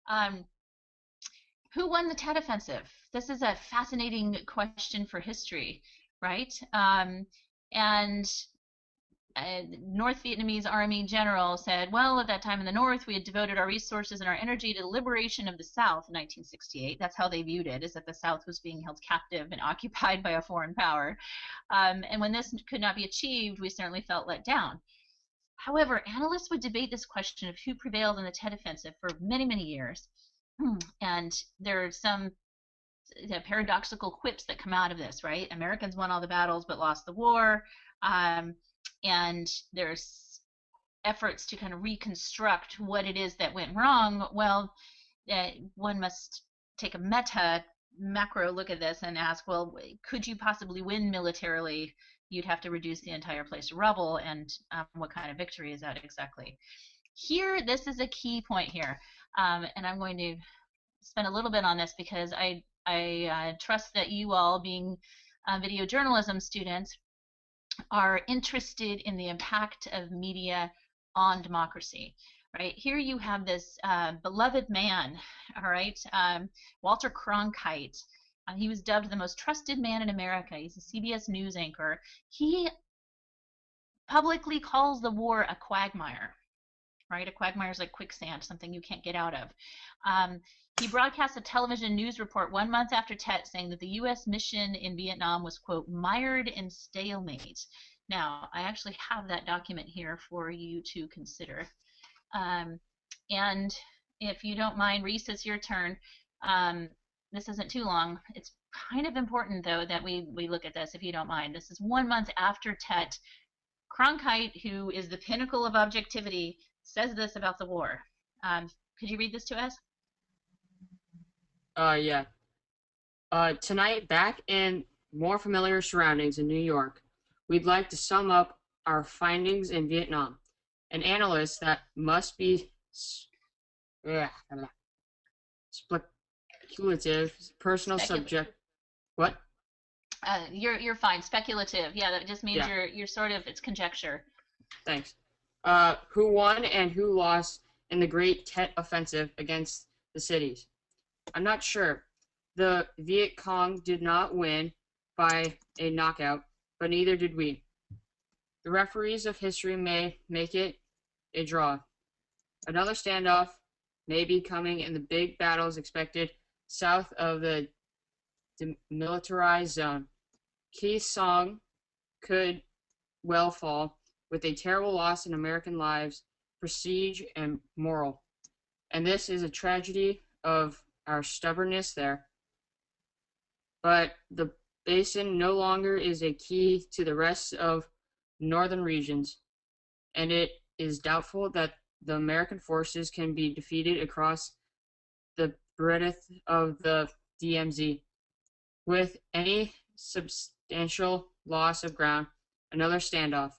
Um, who won the Tet Offensive? This is a fascinating question for history, right? And North Vietnamese Army general said, well, at that time in the North, we had devoted our resources and our energy to the liberation of the South in 1968. That's how they viewed it, is that the South was being held captive and occupied by a foreign power. And when this could not be achieved, we certainly felt let down. However, analysts would debate this question of who prevailed in the Tet Offensive for many, many years. And there are some paradoxical quips that come out of this, right? Americans won all the battles but lost the war. And there's efforts to kind of reconstruct what it is that went wrong. Well, one must take a macro look at this and ask, well, could you possibly win militarily? You'd have to reduce the entire place to rubble, and what kind of victory is that exactly? Here, this is a key point here, and I'm going to spend a little bit on this because I trust that you all, being video journalism students, are interested in the impact of media on democracy, right? Here you have this beloved man, all right, Walter Cronkite. He was dubbed the most trusted man in America. He's a CBS News anchor. He publicly calls the war a quagmire, right? A quagmire is like quicksand, something you can't get out of. He broadcast a television news report 1 month after Tet saying that the U.S. mission in Vietnam was, quote, mired in stalemate. Now, I actually have that document here for you to consider. And if you don't mind, Reese, it's your turn. This isn't too long. It's kind of important, though, that we look at this, if you don't mind. This is 1 month after Tet. Cronkite, who is the pinnacle of objectivity, says this about the war. Could you read this to us? Yeah. Tonight, back in more familiar surroundings in New York, we'd like to sum up our findings in Vietnam. An analyst that must be speculative, personal subject. What? You're fine. Speculative. Yeah, that just means you're sort of, it's conjecture. Thanks. Who won and who lost in the Great Tet Offensive against the cities? I'm not sure. The Viet Cong did not win by a knockout, but neither did we. The referees of history may make it a draw. Another standoff may be coming in the big battles expected south of the demilitarized zone. Khe Sanh could well fall, with a terrible loss in American lives, prestige, and moral. And this is a tragedy of our stubbornness there. But the basin no longer is a key to the rest of northern regions, and it is doubtful that the American forces can be defeated across the breadth of the DMZ. With any substantial loss of ground, another standoff.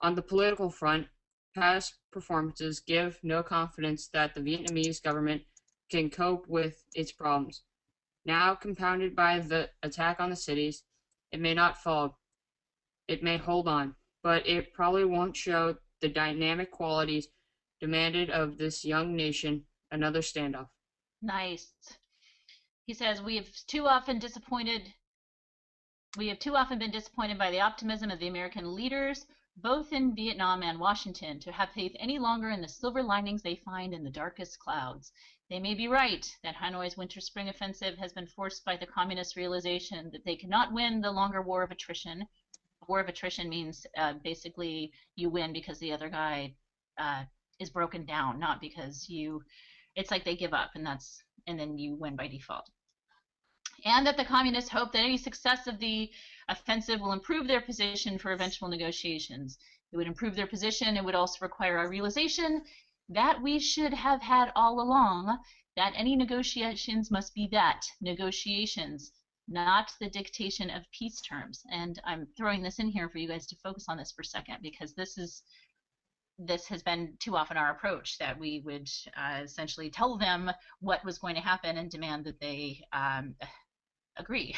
On the political front, past performances give no confidence that the Vietnamese government can cope with its problems. Now compounded by the attack on the cities, it may not fall. It may hold on, but it probably won't show the dynamic qualities demanded of this young nation. Another standoff. Nice. He says, we have too often been disappointed by the optimism of the American leaders, both in Vietnam and Washington, to have faith any longer in the silver linings they find in the darkest clouds. They may be right that Hanoi's winter-spring offensive has been forced by the communist realization that they cannot win the longer war of attrition. War of attrition means basically you win because the other guy is broken down, not because it's like they give up, and then you win by default. And that the communists hope that any success of the offensive will improve their position for eventual negotiations. It would improve their position. It would also require a realization that we should have had all along, that any negotiations must be negotiations, not the dictation of peace terms. And I'm throwing this in here for you guys to focus on this for a second, because this has been too often our approach, that we would essentially tell them what was going to happen and demand that they agree.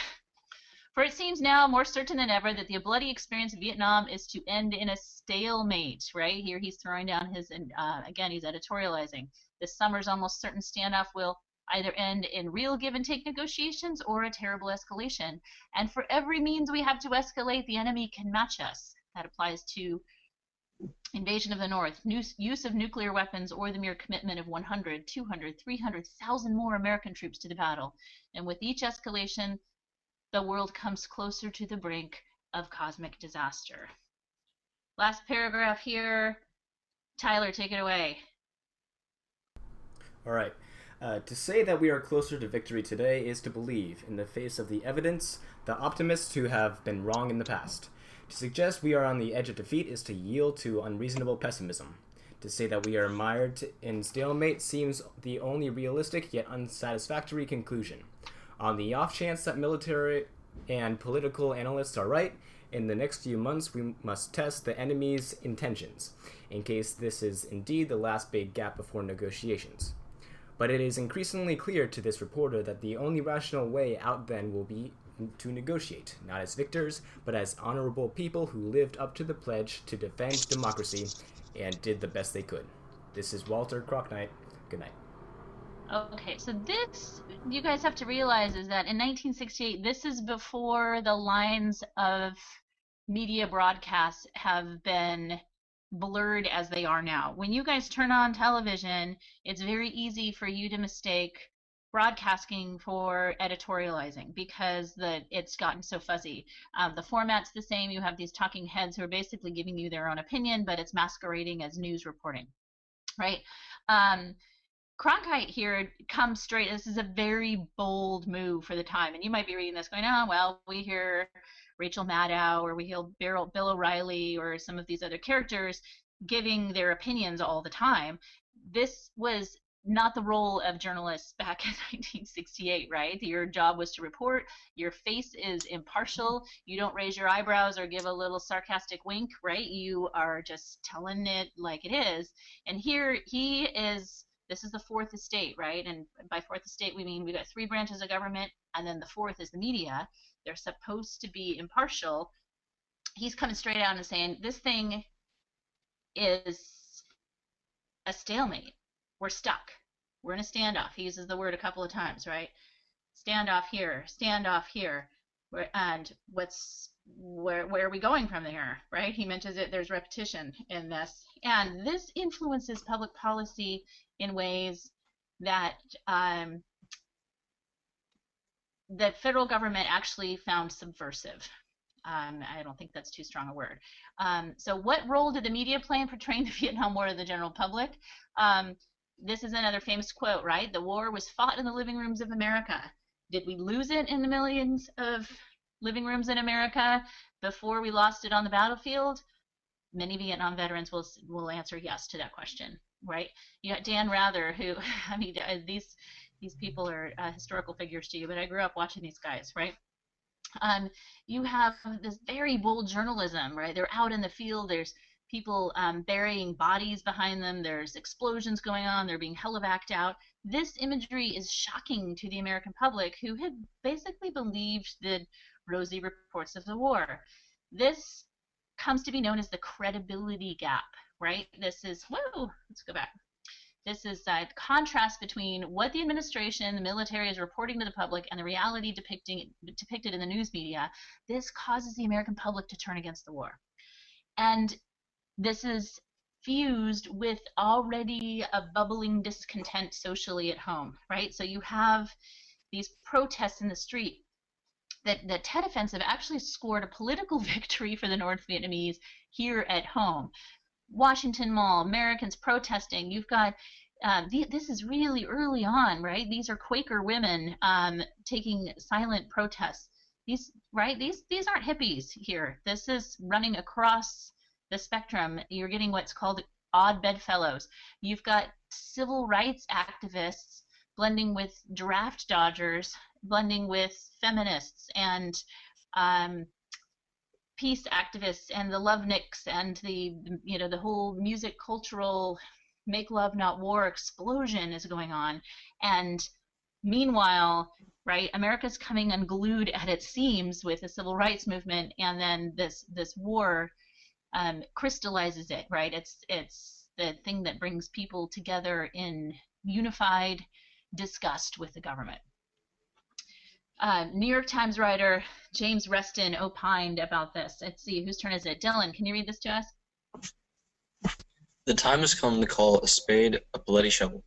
For it seems now more certain than ever that the bloody experience of Vietnam is to end in a stalemate, right? Here he's throwing down his, again, he's editorializing. This summer's almost certain standoff will either end in real give and take negotiations or a terrible escalation. And for every means we have to escalate, the enemy can match us. That applies to invasion of the North, use of nuclear weapons, or the mere commitment of 100, 200, 300,000 more American troops to the battle. And with each escalation, the world comes closer to the brink of cosmic disaster. Last paragraph here. Tyler, take it away. All right. To say that we are closer to victory today is to believe, in the face of the evidence, the optimists who have been wrong in the past. To suggest we are on the edge of defeat is to yield to unreasonable pessimism. To say that we are mired in stalemate seems the only realistic yet unsatisfactory conclusion. On the off chance that military and political analysts are right, in the next few months we must test the enemy's intentions, in case this is indeed the last big gap before negotiations. But it is increasingly clear to this reporter that the only rational way out then will be to negotiate, not as victors, but as honorable people who lived up to the pledge to defend democracy and did the best they could. This is Walter Cronkite. Good night. Okay, so this, you guys have to realize, is that in 1968, this is before the lines of media broadcasts have been blurred as they are now. When you guys turn on television, it's very easy for you to mistake broadcasting for editorializing because it's gotten so fuzzy. The format's the same. You have these talking heads who are basically giving you their own opinion, but it's masquerading as news reporting, right? Cronkite here comes straight. This is a very bold move for the time. And you might be reading this going, oh, well, we hear Rachel Maddow or we hear Bill O'Reilly or some of these other characters giving their opinions all the time. This was not the role of journalists back in 1968, right? Your job was to report. Your face is impartial. You don't raise your eyebrows or give a little sarcastic wink, right? You are just telling it like it is. And here he is. This is the fourth estate, right? And by fourth estate, we mean we got three branches of government, and then the fourth is the media. They're supposed to be impartial. He's coming straight out and saying, this thing is a stalemate. We're stuck. We're in a standoff. He uses the word a couple of times, right? Standoff here, standoff here. And where are we going from there, right? He mentions it, there's repetition in this. And this influences public policy in ways that the federal government actually found subversive. I don't think that's too strong a word. So what role did the media play in portraying the Vietnam War to the general public? This is another famous quote, right? The war was fought in the living rooms of America. Did we lose it in the millions of living rooms in America before we lost it on the battlefield? Many Vietnam veterans will answer yes to that question, right? You got Dan Rather, who, I mean, these people are historical figures to you, but I grew up watching these guys, right? You have this very bold journalism, right? They're out in the field. There's people burying bodies behind them. There's explosions going on. They're being helivaced out. This imagery is shocking to the American public, who had basically believed the rosy reports of the war. This comes to be known as the credibility gap, right? This is, whoa, let's go back. This is a contrast between what the administration, the military is reporting to the public and the reality depicted in the news media. This causes the American public to turn against the war. And this is fused with already a bubbling discontent socially at home, right? So you have these protests in the street. The Tet Offensive actually scored a political victory for the North Vietnamese here at home. Washington Mall, Americans protesting. You've got this is really early on, right? These are Quaker women taking silent protests. These aren't hippies here. This is running across the spectrum. You're getting what's called odd bedfellows. You've got civil rights activists blending with draft dodgers, blending with feminists and peace activists and the Loveniks and the whole music cultural make love not war explosion is going on. And Meanwhile, right, America's coming unglued at its seams with the civil rights movement, and then this war crystallizes it, right? It's the thing that brings people together in unified disgust with the government. New York Times writer James Reston opined about this. Let's see, whose turn is it? Dylan, can you read this to us? The time has come to call a spade a bloody shovel.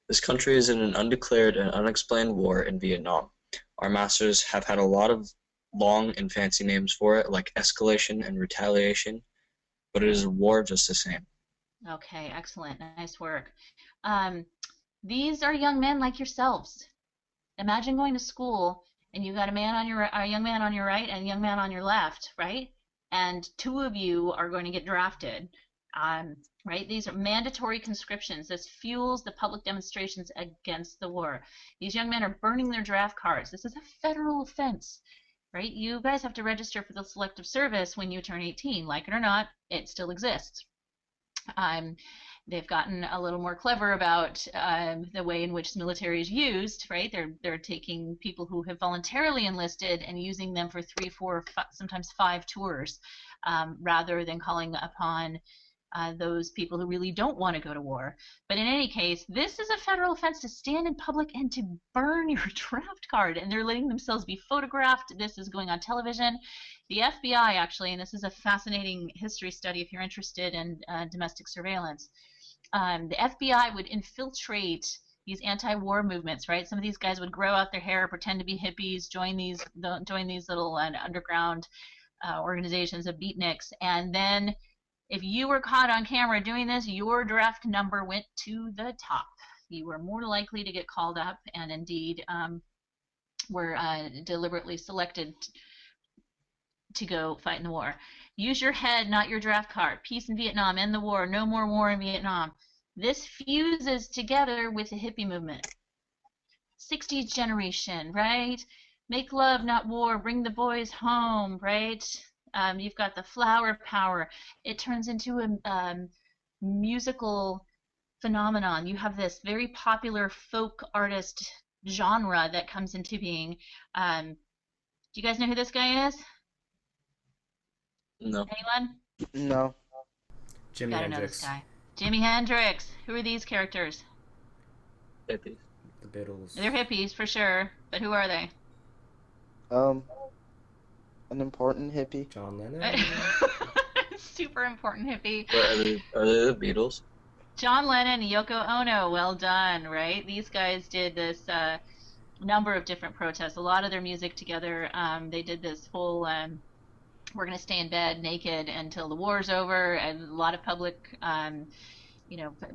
This country is in an undeclared and unexplained war in Vietnam. Our masters have had a lot of long and fancy names for it, like escalation and retaliation, but it is a war just the same. Okay, excellent. Nice work. These are young men like yourselves. Imagine going to school and you got a young man on your right and a young man on your left, right? And two of you are going to get drafted. Right? These are mandatory conscriptions. This fuels the public demonstrations against the war. These young men are burning their draft cards. This is a federal offense, right? You guys have to register for the selective service when you turn 18. Like it or not, it still exists. They've gotten a little more clever about the way in which the military is used, right? They're taking people who have voluntarily enlisted and using them for 3, 4, sometimes 5 tours, rather than calling upon those people who really don't want to go to war. But in any case, this is a federal offense to stand in public and to burn your draft card, and they're letting themselves be photographed. This is going on television. The FBI, actually, and this is a fascinating history study if you're interested in domestic surveillance, the FBI would infiltrate these anti-war movements, right? Some of these guys would grow out their hair, pretend to be hippies, join these little underground organizations of beatniks, and then if you were caught on camera doing this, your draft number went to the top. You were more likely to get called up, and indeed were deliberately selected to go fight in the war. Use your head, not your draft card. Peace in Vietnam, end the war, no more war in Vietnam. This fuses together with the hippie movement. 60s generation, right? Make love, not war. Bring the boys home, right? You've got the flower power. It turns into a musical phenomenon. You have this very popular folk artist genre that comes into being. Do you guys know who this guy is? No. Anyone? No. Jimi Gotta know Hendrix. this guy. Jimi Hendrix. Who are these characters? Hippies. The Beatles. They're hippies for sure, but who are they? An important hippie. John Lennon. Super important hippie. Are they the Beatles? John Lennon, Yoko Ono, well done, right? These guys did this number of different protests, a lot of their music together. They did this whole, we're going to stay in bed naked until the war's over, and a lot of public,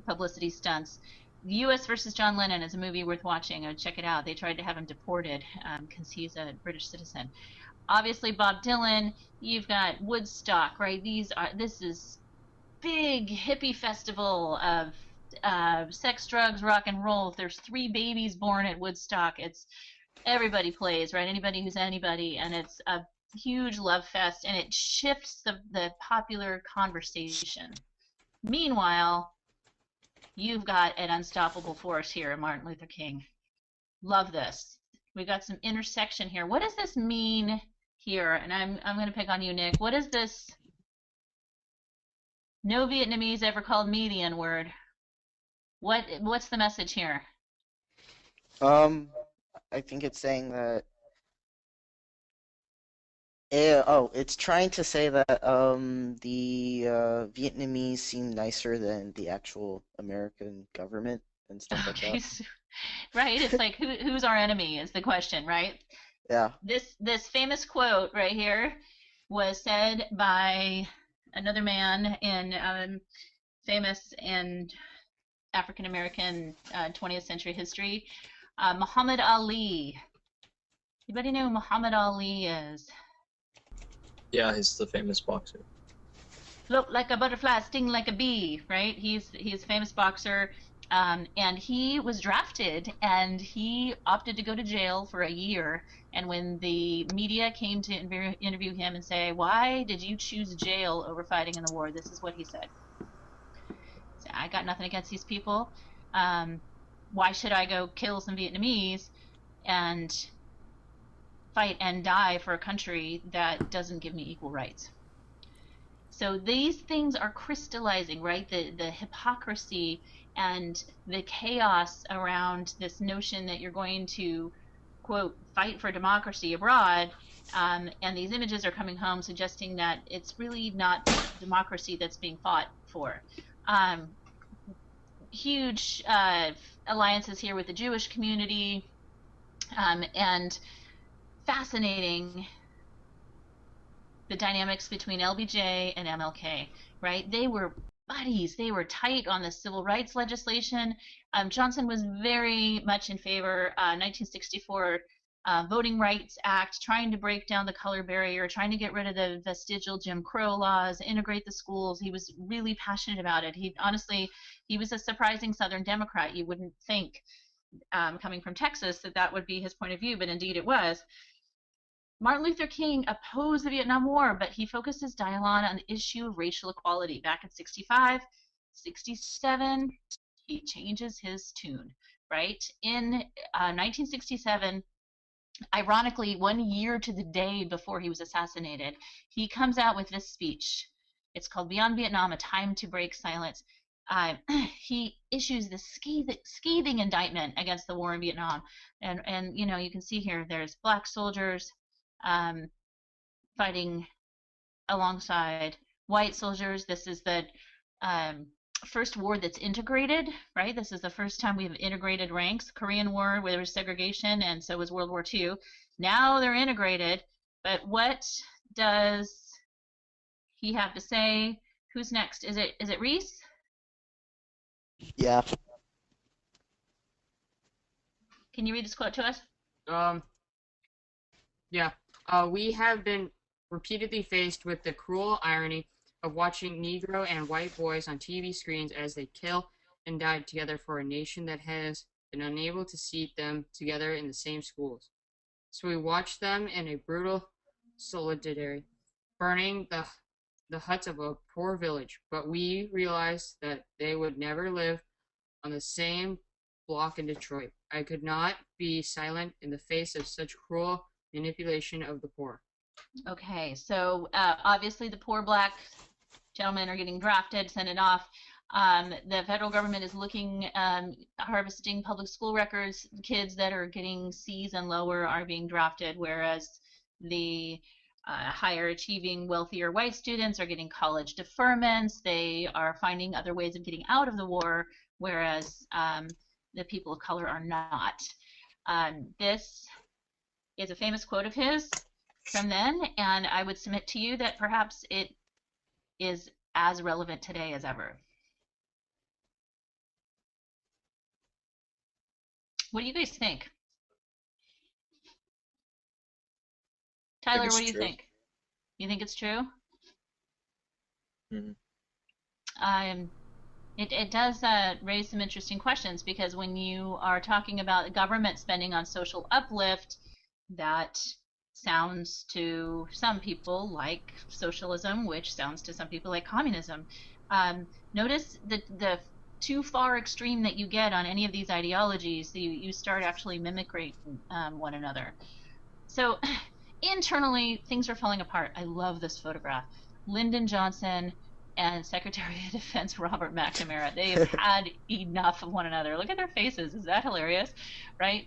publicity stunts. U.S. versus John Lennon is a movie worth watching. I'd check it out. They tried to have him deported because he's a British citizen. Obviously, Bob Dylan. You've got Woodstock, right? This is big hippie festival of sex, drugs, rock and roll. There's 3 babies born at Woodstock. It's everybody plays, right? Anybody who's anybody, and it's a huge love fest, and it shifts the popular conversation. Meanwhile, you've got an unstoppable force here in Martin Luther King. Love this. We've got some intersection here. What does this mean here? And I'm going to pick on you, Nick. What is this? No Vietnamese ever called me the N-word. What's the message here? I think it's saying that. It's trying to say that the Vietnamese seem nicer than the actual American government and stuff like that. Right, it's like who's our enemy is the question, right? Yeah. This famous quote right here was said by another man in famous and African American 20th century history, Muhammad Ali. Anybody know who Muhammad Ali is? Yeah, he's the famous boxer. Float like a butterfly, sting like a bee, right? He's a famous boxer, and he was drafted, and he opted to go to jail for a year. And when the media came to interview him and say, "Why did you choose jail over fighting in the war?" This is what he said. So, I got nothing against these people. why should I go kill some Vietnamese and fight and die for a country that doesn't give me equal rights? So these things are crystallizing, right? The hypocrisy and the chaos around this notion that you're going to, quote, fight for democracy abroad. And these images are coming home suggesting that it's really not democracy that's being fought for. Huge alliances here with the Jewish community, and fascinating the dynamics between LBJ and MLK, right? They were buddies. They were tight on the civil rights legislation. Johnson was very much in favor, 1964 Voting Rights Act, trying to break down the color barrier, trying to get rid of the vestigial Jim Crow laws, integrate the schools. He was really passionate about it. He was a surprising Southern Democrat. You wouldn't think, coming from Texas, that would be his point of view, but indeed it was. Martin Luther King opposed the Vietnam War, but he focused his dialogue on the issue of racial equality. Back in 65, 67, he changes his tune, right? In 1967, ironically, 1 year to the day before he was assassinated, he comes out with this speech. It's called Beyond Vietnam, A Time to Break Silence. He issues this scathing indictment against the war in Vietnam. And you know, you can see here, there's black soldiers fighting alongside white soldiers. This is the first war that's integrated, right? This is the first time we've integrated ranks. Korean War, where there was segregation, and so was World War II. Now they're integrated, but what does he have to say? Who's next? Is it Reese? Yeah. Can you read this quote to us? Yeah. We have been repeatedly faced with the cruel irony of watching Negro and white boys on TV screens as they kill and die together for a nation that has been unable to seat them together in the same schools. So we watch them in a brutal solidarity, burning the huts of a poor village, but we realized that they would never live on the same block in Detroit. I could not be silent in the face of such cruel manipulation of the poor. Okay, so obviously the poor black gentlemen are getting drafted, sent it off. The federal government is looking, harvesting public school records. Kids that are getting C's and lower are being drafted, whereas the higher achieving, wealthier white students are getting college deferments. They are finding other ways of getting out of the war, whereas the people of color are not. This is a famous quote of his from then, and I would submit to you that perhaps it is as relevant today as ever. What do you guys think? Tyler, what do you think? You think it's true? Mm-hmm. It does raise some interesting questions, because when you are talking about government spending on social uplift, that sounds to some people like socialism, which sounds to some people like communism. Notice the too far extreme that you get on any of these ideologies, you start actually mimicking one another. So internally, things are falling apart. I love this photograph. Lyndon Johnson and Secretary of Defense Robert McNamara, they have had enough of one another. Look at their faces. Is that hilarious? Right?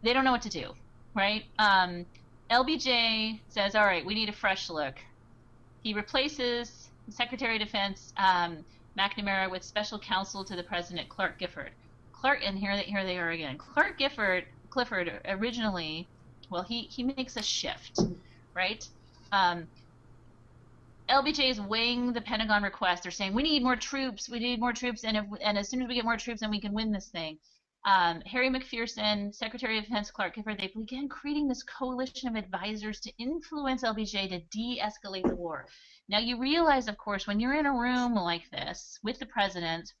They don't know what to do, right? LBJ says, all right, we need a fresh look. He replaces Secretary of Defense McNamara with special counsel to the president, Clark Gifford. And here they are again. Clark Clifford originally, well, he makes a shift, right? LBJ is weighing the Pentagon request. They're saying, we need more troops, and as soon as we get more troops, then we can win this thing. Harry McPherson, Secretary of Defense Clark Gifford, they began creating this coalition of advisors to influence LBJ to de-escalate the war. Now you realize, of course, when you're in a room like this with the president,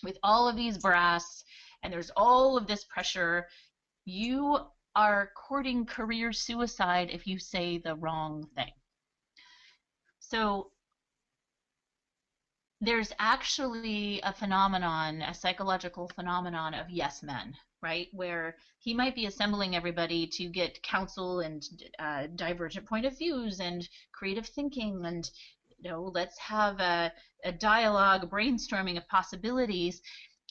with all of these brass, and there's all of this pressure, you are courting career suicide if you say the wrong thing. So there's actually a phenomenon, a psychological phenomenon of yes men, right? Where he might be assembling everybody to get counsel and divergent point of views and creative thinking and let's have a dialogue, brainstorming of possibilities.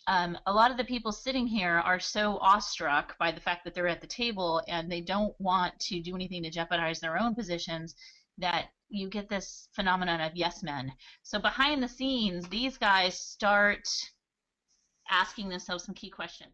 A lot of the people sitting here are so awestruck by the fact that they're at the table and they don't want to do anything to jeopardize their own positions that you get this phenomenon of yes men. So behind the scenes, these guys start asking themselves some key questions.